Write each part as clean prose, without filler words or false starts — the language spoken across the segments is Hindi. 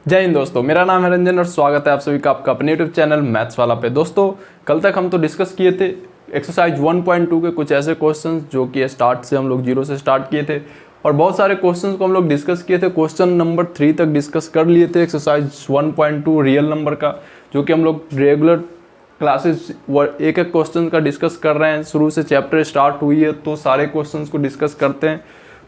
जय हिंद दोस्तों, मेरा नाम है रंजन और स्वागत है आप सभी का आपका अपने यूट्यूब चैनल मैथ्स वाला पे। दोस्तों कल तक हम तो डिस्कस किए थे एक्सरसाइज 1.2 के कुछ ऐसे क्वेश्चंस जो कि स्टार्ट से हम लोग 0 से स्टार्ट किए थे और बहुत सारे क्वेश्चंस को हम लोग डिस्कस किए थे। क्वेश्चन नंबर 3 तक डिस्कस कर लिए थे एक्सरसाइज 1.2 रियल नंबर का, जो कि हम लोग रेगुलर क्लासेस एक एक क्वेश्चन का डिस्कस कर रहे हैं। शुरू से चैप्टर स्टार्ट हुई है तो सारे क्वेश्चंस को डिस्कस करते हैं।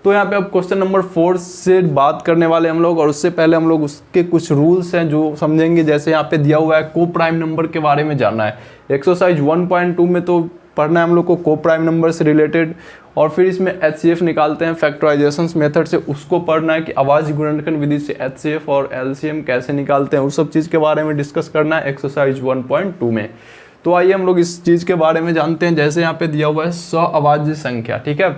तो यहाँ पे अब क्वेश्चन नंबर 4 से बात करने वाले हम लोग, और उससे पहले हम लोग उसके कुछ रूल्स हैं जो समझेंगे। जैसे यहाँ पे दिया हुआ है को प्राइम नंबर के बारे में जानना है। एक्सरसाइज 1.2 में तो पढ़ना है हम लोग को को प्राइम नंबर से रिलेटेड, और फिर इसमें HCF निकालते हैं फैक्टराइजेशन मेथड से, उसको पढ़ना है कि अभाज्य गुणनखंड विधि से HCF और LCM कैसे निकालते हैं, उस सब चीज़ के बारे में डिस्कस करना है एक्सरसाइज 1.2 में। तो आइए हम लोग इस चीज़ के बारे में जानते हैं। जैसे यहाँ पे दिया हुआ है सअभाज्य संख्या, ठीक है।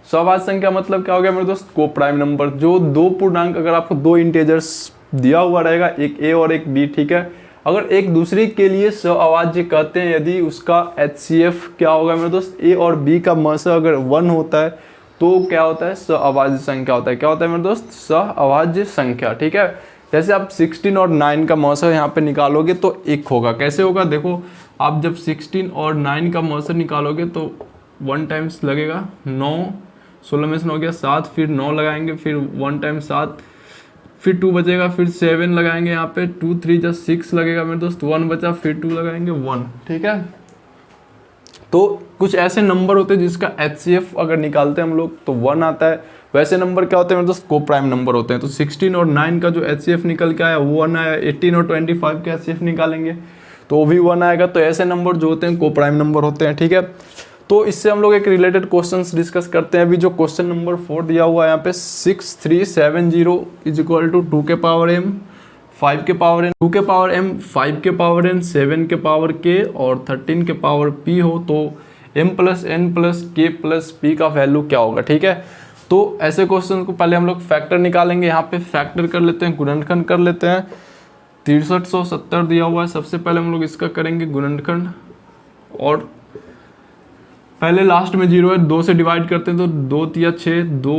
सअभाज्य संख्या मतलब क्या हो गया मेरे दोस्त, को प्राइम नंबर। जो दो पूर्णांक, अगर आपको दो इंटेजर्स दिया हुआ रहेगा, एक A और एक B, ठीक है, अगर एक दूसरे के लिए सअभाज्य कहते हैं, यदि उसका HCF क्या होगा मेरे दोस्त, A और B का मस अगर 1 होता है तो क्या होता है, सअभाज्य संख्या होता है। क्या होता है मेरे दोस्त, सअभाज्य संख्या, ठीक है। जैसे आप 16 और 9 का मौसर यहाँ पे निकालोगे तो 1 होगा। कैसे होगा, देखो आप जब 16 और 9 का मौसर निकालोगे तो 1 टाइम्स लगेगा 9, 16 में से 9 गया 7, फिर 9 लगाएंगे, फिर 1 टाइम 7, फिर 2 बचेगा, फिर 7 लगाएंगे, यहाँ पे 2 3 जा 6 लगेगा मेरे दोस्त, 1 बचा, फिर 2 लगाएंगे 1, ठीक है। तो कुछ ऐसे नंबर होते हैं जिसका HCF अगर निकालते हैं हम लोग तो 1 आता है। वैसे नंबर क्या होते हैं मेरे दोस्त, को प्राइम नंबर होते हैं। तो 16 और 9 का जो HCF निकल के आया वो 1 आया। 18 और 25 के HCF निकालेंगे तो वो भी 1 आएगा। तो ऐसे नंबर जो होते हैं को प्राइम नंबर होते हैं, ठीक है। तो इससे हम लोग एक रिलेटेड क्वेश्चंस डिस्कस करते हैं। अभी जो क्वेश्चन नंबर 4 दिया हुआ है यहाँ पे 6370 इज इक्वल टू 2 के पावर m 5 के पावर n 2 के पावर m 5 के पावर n 7 के पावर k और 13 के पावर p हो, तो m plus n plus k plus p का वैल्यू क्या होगा, ठीक है। तो ऐसे क्वेश्चन को पहले हम लोग फैक्टर निकालेंगे। यहाँ पे फैक्टर कर लेते हैं, गुणनखंड कर लेते हैं। 6370 दिया हुआ है, सबसे पहले हम लोग इसका करेंगे गुणनखंड, और पहले लास्ट में 0 है, 2 से डिवाइड करते हैं तो 2 तिया 6, 2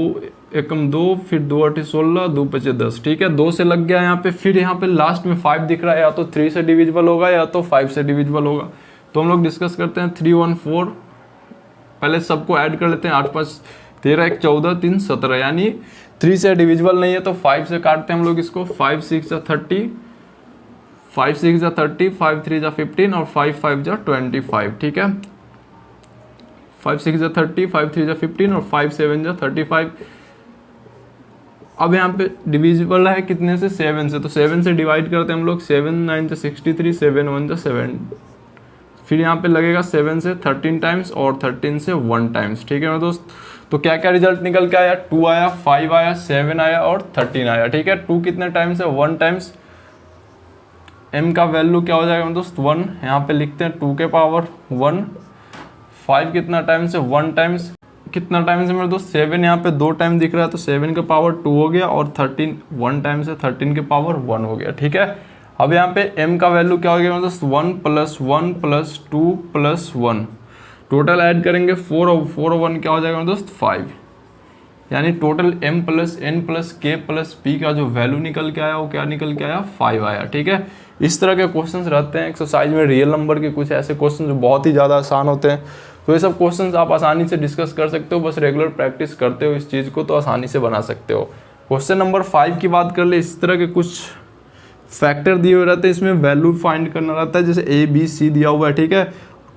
एकम 2, फिर 2 8 16, 2 5 10, ठीक है। 2 से लग गया यहाँ पे। फिर यहाँ पे लास्ट में 5 दिख रहा है, या तो 3 से डिविजिबल होगा या तो 5 से डिविजिबल होगा। तो हम लोग डिस्कस करते हैं 3 1 4, पहले सबको ऐड कर लेते हैं। 8 5 13, 1 14, 3 17, यानी 3 से डिविजिबल नहीं है तो 5 से काटते हैं हम लोग इसको। 5 6 जा 30, 5 6 जा 30, 5 3 जा 15 और 5 5 जा 25, ठीक है। 5 6 जा 30, 5 3 जा 15 और 5 7 जा 35। अब यहाँ पे डिविजिबल है कितने से, 7 से, तो 7 से डिवाइड करते हैं हम लोग। 7 9 जा 63, 7 1 जा 7, फिर यहाँ पे लगेगा 7 से 13 टाइम्स और 13 से 1 टाइम्स, ठीक है मेरे दोस्त। तो क्या क्या रिजल्ट निकल के आया, 2 आया, 5 आया, 7 आया और 13 आया, ठीक है। 2 कितने टाइम्स है, 1 टाइम्स। m का वैल्यू क्या हो जाएगा मेरे दोस्त, 1, यहाँ पे लिखते हैं 2 के पावर 1। 5 कितना टाइम्स है, 1 टाइम्स। कितना टाइम्स है मेरे दोस्त, 7 यहाँ पे 2 टाइम दिख रहा है तो 7 के पावर 2 हो गया, और 13 1 टाइम्स है, 13 के पावर 1 हो गया, ठीक है। अब यहाँ पे m का वैल्यू क्या हो गया मेरे दोस्त, 1 plus 1 plus 2 plus 1, total add करेंगे 4 और 4 और 1 क्या हो जाएगा मेरे दोस्त, 5, यानी total m plus n plus k plus p का जो वैल्यू निकल के आया वो क्या निकल के आया, 5 आया, ठीक है। इस तरह के क्वेश्चंस रहते हैं एक्सरसाइज में रियल नंबर के, कुछ ऐसे क्वेश्चन जो बहुत ही ज़्यादा आसान होते हैं। तो ये सब क्वेश्चंस आप आसानी से डिस्कस कर सकते हो, बस रेगुलर प्रैक्टिस करते हो इस चीज़ को तो आसानी से बना सकते हो। क्वेश्चन नंबर 5 की बात कर ले, इस तरह के कुछ फैक्टर दिए हुए रहते हैं, इसमें वैल्यू फाइंड करना रहता है। जैसे A B C दिया हुआ है, ठीक है।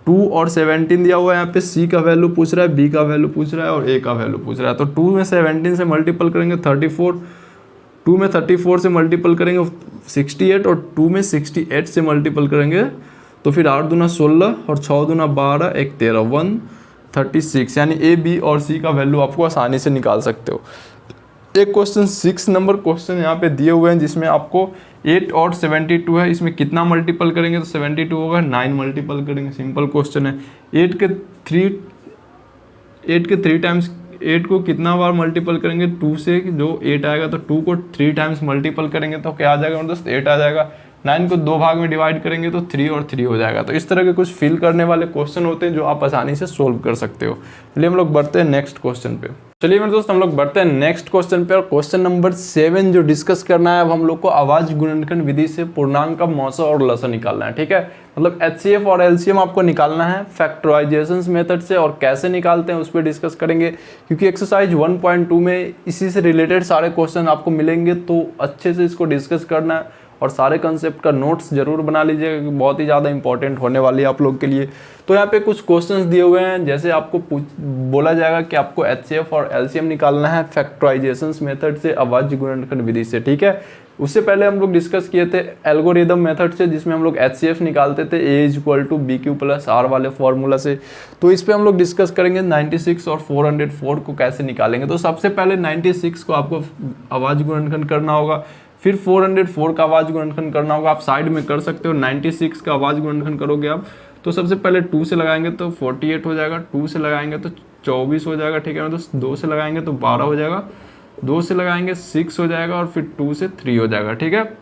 2 और 17 दिया हुआ है, यहाँ पे C का वैल्यू पूछ रहा है, B का वैल्यू पूछ रहा है और A का वैल्यू पूछ रहा है। तो 2 में 17 से मल्टीपल करेंगे 34, 2 में 34 से मल्टीपल करेंगे 68, और 2 में 68 से मल्टीपल करेंगे तो फिर 8 दूना 16 और 6 दूना 12, 1 13, 136, यानी A B और C का वैल्यू आपको आसानी से निकाल सकते हो। एक क्वेश्चन 6 नंबर क्वेश्चन यहाँ पे दिए हुए हैं जिसमें आपको 8 और 72 है, इसमें कितना मल्टीपल करेंगे तो 72 होगा, 9 मल्टीपल करेंगे, सिंपल क्वेश्चन है। 8 के 3 टाइम्स, 8 को कितना बार मल्टीपल करेंगे, 2 से जो 8 आएगा तो 2 को 3 टाइम्स मल्टीपल करेंगे तो क्या आ जाएगा दोस्त, 8 आ जाएगा। 9 को 2 भाग में डिवाइड करेंगे तो 3 और 3 हो जाएगा। तो इस तरह के कुछ फिल करने वाले क्वेश्चन होते हैं जो आप आसानी से सोल्व कर सकते हो। चलिए हम लोग बढ़ते हैं नेक्स्ट क्वेश्चन पे। चलिए मेरे दोस्त हम लोग बढ़ते हैं नेक्स्ट क्वेश्चन पे। और क्वेश्चन नंबर 7 जो डिस्कस करना है, अब हम लोग को अभाज्य गुणनखंड विधि से पूर्णांक का मौसा और लसा निकालना है। ठीक है, मतलब एचसीएफ और एलसीएम आपको निकालना है फैक्टराइजेशन मेथड से, और कैसे निकालते हैं उस पर डिस्कस करेंगे, क्योंकि एक्सरसाइज 1.2 में इसी से रिलेटेड सारे क्वेश्चन आपको मिलेंगे, तो अच्छे से इसको डिस्कस करना है और सारे कंसेप्ट का नोट्स जरूर बना लीजिएगा, क्योंकि बहुत ही ज़्यादा इंपॉर्टेंट होने वाली है आप लोग के लिए। तो यहाँ पे कुछ क्वेश्चंस दिए हुए हैं, जैसे आपको बोला जाएगा कि आपको एचसीएफ और एलसीएम निकालना है फैक्टराइजेशन मेथड से, अभाज्य गुणनखंड विधि से। ठीक है, उससे पहले हम लोग डिस्कस किए थे एल्गोरिदम मेथड से, जिसमें हम लोग एचसीएफ निकालते थे A=BQ+R वाले फॉर्मूला से। तो इस पे हम लोग डिस्कस करेंगे 96 और 404 को कैसे निकालेंगे। तो सबसे पहले 96 को आपको अभाज्य गुणनखंड करना होगा, फिर 404 का अभाज्य गुणनखंड करना होगा। आप साइड में कर सकते हो। 96 का अभाज्य गुणनखंड करोगे आप, तो सबसे पहले 2 से लगाएंगे तो 48 हो जाएगा, 2 से लगाएंगे तो 24 हो जाएगा। ठीक है, तो 2 से लगाएंगे तो 12 हो जाएगा, 2 से लगाएंगे 6 हो जाएगा, और फिर 2 से 3 हो जाएगा। ठीक है,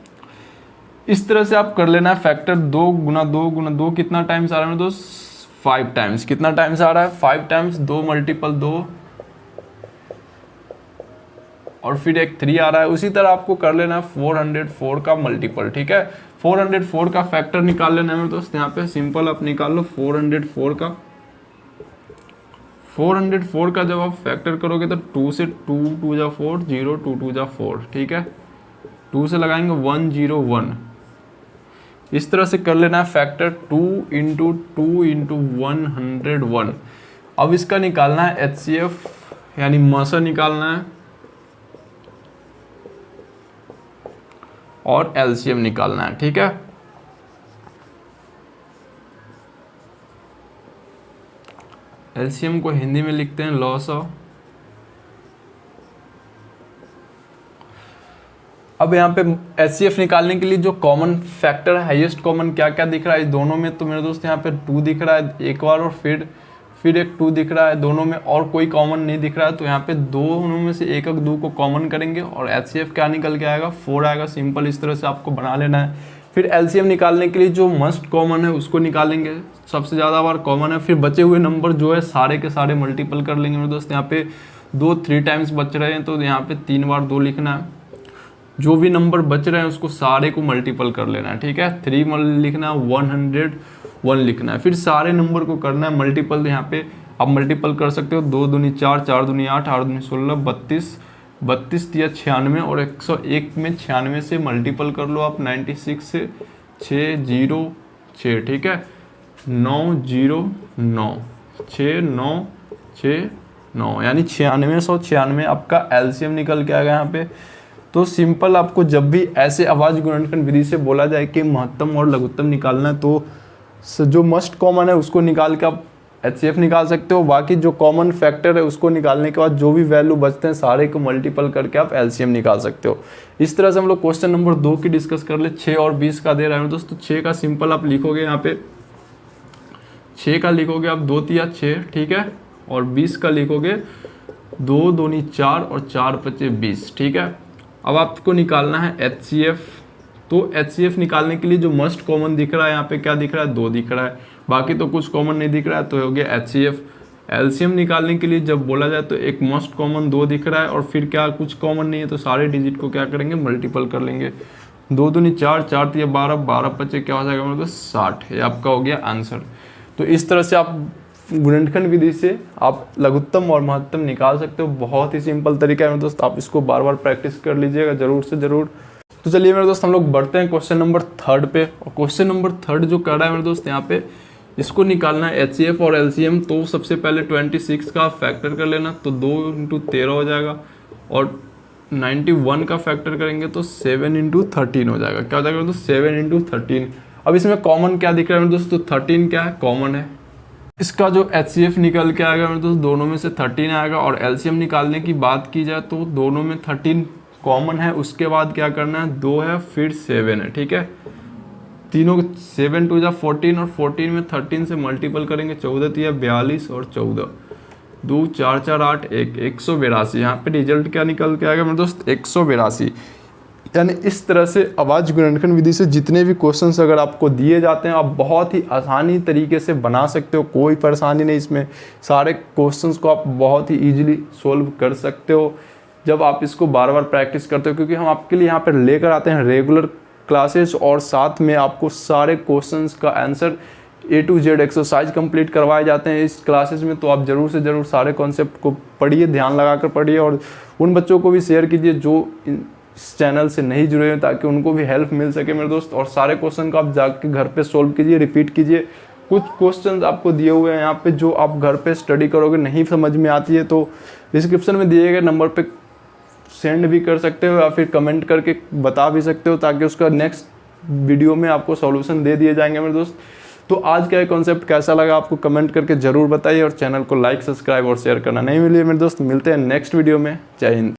इस तरह से आप कर लेना है। फैक्टर 2 गुना 2 गुना 2 कितना टाइम्स आ रहा है दोस्त? 5 टाइम्स। कितना टाइम्स आ रहा है? 5 टाइम्स। 2 मल्टीपल 2 और फिर एक 3 आ रहा है। उसी तरह आपको कर लेना है 404 का मल्टीपल। ठीक है, 404 का फैक्टर निकाल लेना है मेरे दोस्त। यहाँ पे सिंपल आप निकाल लो 404 का। 404 का जब आप फैक्टर करोगे तो 2 से 2 2 जा 4, 0 2 2 जा 4। ठीक है, 2 से लगाएंगे 101। इस तरह से कर लेना है फैक्टर 2 इंटू 2 इंटू 101। अब इसका निकालना है एचसीएफ यानी मसा निकालना है, और एलसीएम निकालना है। ठीक है, एलसीएम को हिंदी में लिखते हैं लॉसा। अब यहाँ पे एचसीएफ निकालने के लिए जो कॉमन फैक्टर है, हाईएस्ट कॉमन क्या क्या दिख रहा है इस दोनों में, तो मेरे दोस्त यहाँ पे 2 दिख रहा है एक बार, और फिर एक 2 दिख रहा है दोनों में, और कोई कॉमन नहीं दिख रहा है। तो यहाँ पे दोनों में से एक 2 को कॉमन करेंगे और एचसीएफ क्या निकल के आएगा? 4 आएगा। सिंपल इस तरह से आपको बना लेना है। फिर एलसीएम निकालने के लिए जो मस्ट कॉमन है उसको निकालेंगे, सबसे ज़्यादा बार कॉमन है। फिर बचे हुए नंबर जो है सारे के सारे मल्टीपल कर लेंगे मेरे दोस्त। यहाँ पे 3 टाइम्स बच रहे हैं, तो यहाँ पे 3 बार 2 लिखना है। जो भी नंबर बच रहे हैं उसको सारे को मल्टीपल कर लेना है। ठीक है, 3 लिखना है, 101 लिखना है। फिर सारे नंबर को करना है मल्टीपल। यहाँ पे आप मल्टीपल कर सकते हो, 2 दूनी 4, 4 दूनी 8, 8 दूनी 16, 32, 32 या 96, और 101 में 96 से मल्टीपल कर लो आप 96 से। 606। ठीक है, 909 6969 यानी 9696 आपका एलसीएम निकल के आएगा यहाँ पे। तो सिंपल आपको जब भी ऐसे अभाज्य गुणनखंड विधि से बोला जाए कि महत्तम और लघुत्तम निकालना है, तो जो मस्ट कॉमन है उसको निकाल के आप एचसीएफ निकाल सकते हो। बाकी जो कॉमन फैक्टर है उसको निकालने के बाद जो भी वैल्यू बचते हैं सारे को मल्टीपल करके आप एलसीएम निकाल सकते हो। इस तरह से हम लोग क्वेश्चन नंबर 2 की डिस्कस कर ले। 6 और 20 का दे रहा है दोस्तों। 6 का सिंपल आप लिखोगे, यहाँ पे 6 का लिखोगे आप 2 तिया 6। ठीक है, और 20 का लिखोगे 2 दूनी 4 और 4 पचे 20। ठीक है, अब आपको निकालना है एचसीएफ। तो एचसीएफ निकालने के लिए जो मस्ट कॉमन दिख रहा है यहाँ पे क्या दिख रहा है? 2 दिख रहा है, बाकी तो कुछ कॉमन नहीं दिख रहा है, तो हो गया एचसीएफ। एलसीएम निकालने के लिए जब बोला जाए तो एक मस्ट कॉमन 2 दिख रहा है, और फिर क्या कुछ कॉमन नहीं है, तो सारे डिजिट को क्या करेंगे? मल्टीपल कर लेंगे। 2 दूनी 4, 4 तिया 12, 12 पचे क्या हो जाएगा मतलब 60। ये आपका हो गया आंसर। तो इस तरह से आप गुणनखंड विधि से आप लघुत्तम और महत्तम निकाल सकते हो। बहुत ही सिंपल तरीका है मेरे दोस्त, आप इसको बार बार प्रैक्टिस कर लीजिएगा जरूर से जरूर। तो चलिए मेरे दोस्त हम लोग बढ़ते हैं क्वेश्चन नंबर 3 पे। और क्वेश्चन नंबर 3 जो कर रहा है मेरे दोस्त, यहाँ पे इसको निकालना है एचसीएफ और एलसीएम। तो सबसे पहले 26 का फैक्टर कर लेना, तो 2 × 13 हो जाएगा, और 91 का फैक्टर करेंगे तो 7 × 13 हो जाएगा। क्या हो जाएगा दोस्त? 7 × 13। अब इसमें कॉमन क्या दिख रहा है मेरे दोस्त? तो 13 क्या है? कॉमन है। इसका जो एचसीएफ निकल के आएगा मेरे दोस्त, दोनों में से 13 आएगा। और एलसीएम निकालने की बात की जाए तो दोनों में 13 कॉमन है। उसके बाद क्या करना है? 2 है, फिर 7 है। ठीक है, तीनों 7 2 जा 14, और 14 में 13 से मल्टीपल करेंगे, 14 तिया 42 और 14, 2 4 4 8 1, 182। यहाँ पे रिजल्ट क्या निकल के आएगा मेरे दोस्त? 182। यानी इस तरह से आवाज़ गुणनखंड विधि से जितने भी क्वेश्चंस अगर आपको दिए जाते हैं आप बहुत ही आसानी तरीके से बना सकते हो, कोई परेशानी नहीं इसमें। सारे क्वेश्चंस को आप बहुत ही ईजिली सोल्व कर सकते हो जब आप इसको बार बार प्रैक्टिस करते हो, क्योंकि हम आपके लिए यहाँ पर लेकर आते हैं रेगुलर क्लासेस और साथ में आपको सारे क्वेश्चंस का answer A to Z exercise complete करवाए जाते हैं इस क्लासेस में। तो आप ज़रूर से ज़रूर सारे कॉन्सेप्ट को पढ़िए, ध्यान लगा कर पढ़िए और उन बच्चों को भी शेयर कीजिए जो इस चैनल से नहीं जुड़े हैं, ताकि उनको भी हेल्प मिल सके मेरे दोस्त। और सारे क्वेश्चन को आप जाके घर पे सोल्व कीजिए, रिपीट कीजिए। कुछ क्वेश्चंस आपको दिए हुए हैं यहाँ पे जो आप घर पे स्टडी करोगे, नहीं समझ में आती है तो डिस्क्रिप्शन में दिए गए नंबर पे सेंड भी कर सकते हो या फिर कमेंट करके बता भी सकते हो, ताकि उसका नेक्स्ट वीडियो में आपको सॉल्यूशन दे दिए जाएंगे मेरे दोस्त। तो आज का ये कॉन्सेप्ट कैसा लगा आपको कमेंट करके ज़रूर बताइए और चैनल को लाइक, सब्सक्राइब और शेयर करना नहीं भूलिए मेरे दोस्त। मिलते हैं नेक्स्ट वीडियो में। जय हिंद।